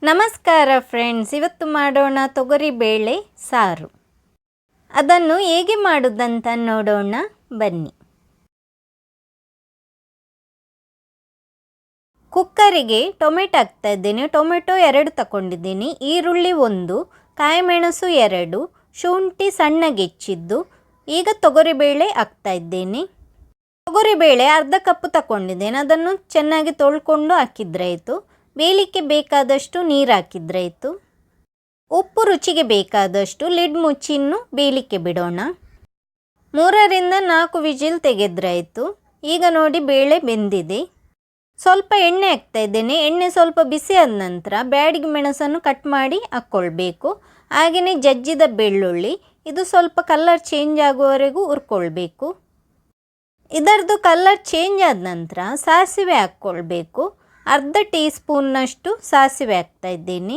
ನಮಸ್ಕಾರ ಫ್ರೆಂಡ್ಸ್, ಇವತ್ತು ಮಾಡೋಣ ತೊಗರಿ ಬೇಳೆ ಸಾರು. ಅದನ್ನು ಹೇಗೆ ಮಾಡುವುದಂತ ನೋಡೋಣ ಬನ್ನಿ. ಕುಕ್ಕರಿಗೆ ಟೊಮೆಟೊ ಹಾಕ್ತಾ ಇದ್ದೇನೆ. ಟೊಮೆಟೊ 2 ತಗೊಂಡಿದ್ದೀನಿ. ಈರುಳ್ಳಿ 1, ಕಾಯಿಮೆಣಸು 2, ಶುಂಠಿ ಸಣ್ಣಗೆ ಹೆಚ್ಚಿದ್ದು. ಈಗ ತೊಗರಿಬೇಳೆ ಹಾಕ್ತಾ ಇದ್ದೇನೆ. ತೊಗರಿಬೇಳೆ ಅರ್ಧ ಕಪ್ ತಗೊಂಡಿದ್ದೇನೆ. ಅದನ್ನು ಚೆನ್ನಾಗಿ ತೊಳ್ಕೊಂಡು ಹಾಕಿದ್ರಾಯಿತು. ಬೇಯಲಿಕ್ಕೆ ಬೇಕಾದಷ್ಟು ನೀರು ಹಾಕಿದ್ರಾಯಿತು. ಉಪ್ಪು ರುಚಿಗೆ ಬೇಕಾದಷ್ಟು. ಲಿಡ್ ಮುಚ್ಚಿನ್ನು ಬೇಯಲಿಕ್ಕೆ ಬಿಡೋಣ. 3ರಿಂದ 4 ವಿಜಿಲ್ ತೆಗೆದ್ರಾಯಿತು. ಈಗ ನೋಡಿ ಬೇಳೆ ಬೆಂದಿದೆ. ಸ್ವಲ್ಪ ಎಣ್ಣೆ ಹಾಕ್ತಾ ಇದ್ದೇನೆ. ಎಣ್ಣೆ ಸ್ವಲ್ಪ ಬಿಸಿ ಆದ ನಂತರ ಬ್ಯಾಡಗಿ ಮೆಣಸನ್ನು ಕಟ್ ಮಾಡಿ ಹಾಕ್ಕೊಳ್ಬೇಕು. ಹಾಗೆಯೇ ಜಜ್ಜಿದ ಬೆಳ್ಳುಳ್ಳಿ, ಇದು ಸ್ವಲ್ಪ ಕಲರ್ ಚೇಂಜ್ ಆಗುವವರೆಗೂ ಹುರ್ಕೊಳ್ಬೇಕು. ಇದರದ್ದು ಕಲರ್ ಚೇಂಜ್ ಆದ ನಂತರ ಸಾಸಿವೆ ಹಾಕ್ಕೊಳ್ಬೇಕು. ಅರ್ಧ ಟೀ ಸ್ಪೂನ್ನಷ್ಟು ಸಾಸಿವೆ ಹಾಕ್ತಾ ಇದ್ದೀನಿ.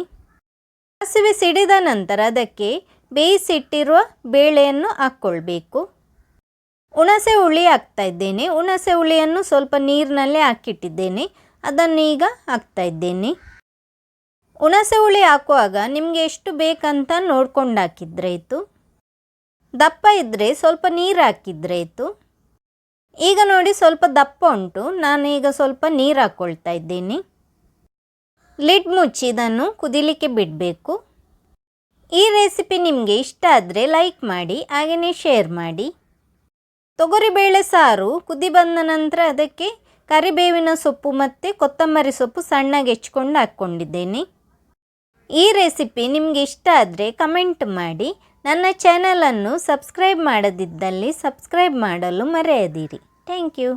ಸಾಸಿವೆ ಸಿಡಿದ ನಂತರ ಅದಕ್ಕೆ ಬೇಯಿಸಿಟ್ಟಿರುವ ಬೇಳೆಯನ್ನು ಹಾಕ್ಕೊಳ್ಬೇಕು. ಹುಣಸೆ ಹುಳಿ ಹಾಕ್ತಾ ಇದ್ದೇನೆ. ಹುಣಸೆ ಹುಳಿಯನ್ನು ಸ್ವಲ್ಪ ನೀರಿನಲ್ಲೇ ಹಾಕಿಟ್ಟಿದ್ದೇನೆ. ಅದನ್ನು ಈಗ ಹಾಕ್ತಾ ಇದ್ದೇನೆ. ಹುಣಸೆ ಹುಳಿ ಹಾಕುವಾಗ ನಿಮಗೆ ಎಷ್ಟು ಬೇಕಂತ ನೋಡ್ಕೊಂಡು ಹಾಕಿದ್ರಾಯಿತು. ದಪ್ಪ ಇದ್ದರೆ ಸ್ವಲ್ಪ ನೀರು ಹಾಕಿದ್ರಾಯಿತು. ಈಗ ನೋಡಿ ಸ್ವಲ್ಪ ದಪ್ಪ ಉಂಟು. ನಾನೀಗ ಸ್ವಲ್ಪ ನೀರು ಹಾಕ್ಕೊಳ್ತಾ ಇದ್ದೀನಿ. ಲಿಡ್ ಮುಚ್ಚಿ ಇದನ್ನು ಕುದಿಲಿಕ್ಕೆ ಬಿಡಬೇಕು. ಈ ರೆಸಿಪಿ ನಿಮಗೆ ಇಷ್ಟ ಆದರೆ ಲೈಕ್ ಮಾಡಿ, ಹಾಗೆಯೇ ಶೇರ್ ಮಾಡಿ. ತೊಗರಿಬೇಳೆ ಸಾರು ಕುದಿ ಬಂದ ನಂತರ ಅದಕ್ಕೆ ಕರಿಬೇವಿನ ಸೊಪ್ಪು ಮತ್ತು ಕೊತ್ತಂಬರಿ ಸೊಪ್ಪು ಸಣ್ಣಗೆ ಹೆಚ್ಚಿಕೊಂಡು ಹಾಕ್ಕೊಂಡಿದ್ದೇನೆ. ಈ ರೆಸಿಪಿ ನಿಮಗೆ ಇಷ್ಟ ಆದರೆ ಕಮೆಂಟ್ ಮಾಡಿ. ನನ್ನ ಚಾನಲನ್ನು ಸಬ್ಸ್ಕ್ರೈಬ್ ಮಾಡದಿದ್ದಲ್ಲಿ ಸಬ್ಸ್ಕ್ರೈಬ್ ಮಾಡಲು ಮರೆಯದಿರಿ. Thank you.